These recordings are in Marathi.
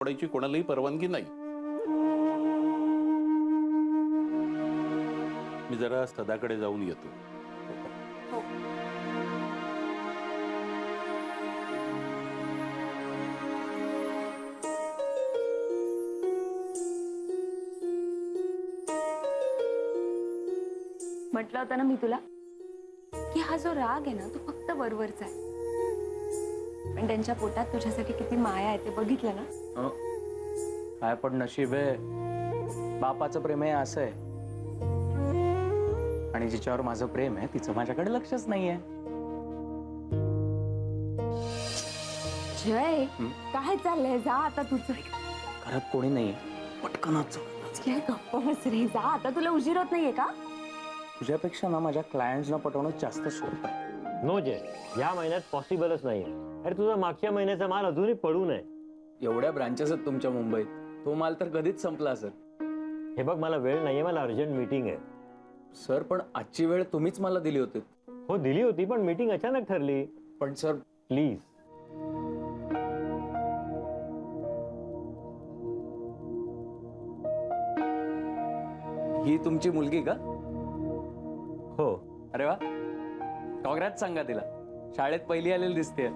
पडायची कोणालाही परवानगी नाही. मी जरा सदाकडे जाऊन येतो. म्हटलं होतं ना मी तुला की हा जो राग आहे ना तो फक्त वरवरचा आहे, पण त्यांच्या पोटात तुझ्यासाठी किती माया आहे ते बघितलं ना. काय पण नशीब आहे, बापाचं प्रेम आहे असं आहे. आणि जिच्यावर माझं प्रेम आहे तिचं माझ्याकडे लक्षच नाहीये. जय, काय चाललंय? जा आता तुझं. घरात कोणी नाहीये, पटकनच. जय गप्प बस रे, जा आता. तुला उशीर होत नाहीये का? तुझ्यापेक्षा ना माझ्या क्लायंट्सना पटवणं जास्त सोपं आहे. नो जय, या महिन्यात पॉसिबलच नाही. अरे तुझा मागच्या महिन्याचा माल अजूनही पडू नये. एवढ्या ब्रांचेस आहेत तुमच्या मुंबईत, तो माल तर कधीच संपला असेल. हे बघ, मला वेळ नाहीये, मला अर्जंट मीटिंग आहे. सर पण आजची वेळ तुम्हीच मला दिली होती. हो दिली होती, पण मीटिंग अचानक ठरली. पण सर प्लीज. ही तुमची मुलगी का? हो. अरे वा, कॉंग्रॅच सांगा तिला. शाळेत पहिली आलेली दिसते.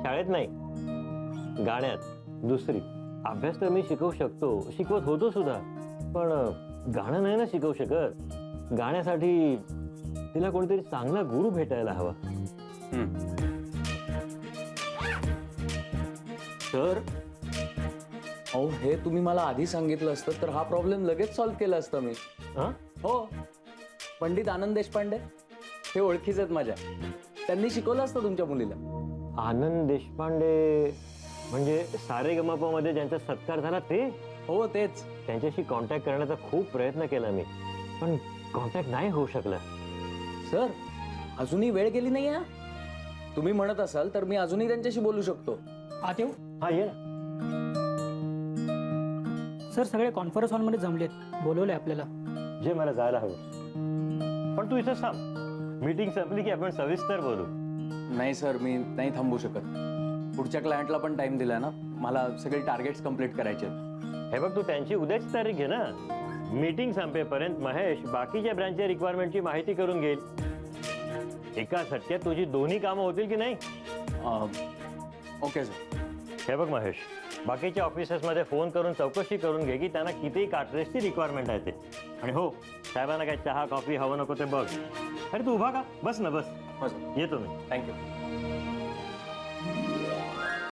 शाळेत नाही, गाण्यात दुसरी. अभ्यास तर मी शिकवू शकतो, शिकवत होतो सुद्धा, पण गाणं नाही ना शिकवू शकत. गाण्यासाठी तिला कोणीतरी चांगला गुरु भेटायला हवा. सर अहो, हे तुम्ही मला आधी सांगितलं असतं तर हा प्रॉब्लेम लगेच सॉल्व्ह केला असता मी. हा? हो, पंडित आनंद देशपांडे हे ओळखीचे आहेत माझ्या. त्यांनी शिकवलं असतं तुमच्या मुलीला. आनंद देशपांडे म्हणजे सारेगमप मध्ये ज्यांचा सत्कार झाला ते? हो तेच. त्यांच्याशी कॉन्टॅक्ट करण्याचा खूप प्रयत्न केला मी, पण कॉन्टॅक्ट नाही होऊ शकला. सर अजूनही वेळ गेली नाही आहे. तुम्ही म्हणत असाल तर मी अजूनही त्यांच्याशी बोलू शकतो. आत येऊ? हा ये ना. सर सगळे कॉन्फरन्स हॉलमध्ये जमलेत, बोलवले आपल्याला. जे मला जायला हवं, पण तू इथं थांब. मीटिंग संपली की आपण सविस्तर बोलू. नाही सर, मी नाही थांबू शकत. पुढच्या क्लायंटला पण टाइम दिला ना, मला सगळे टार्गेट्स कंप्लीट करायचे आहेत. हे बघ, तू त्यांची उद्याची तारीख घे ना. मीटिंग संपेपर्यंत महेश बाकीच्या ब्रँचच्या रिक्वायरमेंटची माहिती करून घेईल. एका झटक्यात तुझी दोन्ही कामं होतील की नाही? Okay sir. हे बघ महेश, बाकीच्या ऑफिसेसमध्ये फोन करून चौकशी करून घे की त्यांना किती कार्ट्रेजची रिक्वायरमेंट आहे ते. आणि हो, साहेबांना काय चहा कॉफी हवं नको ते बघ. अरे तू उभा का? बस ना, बस. हो सर. येतो मी. थँक्यू.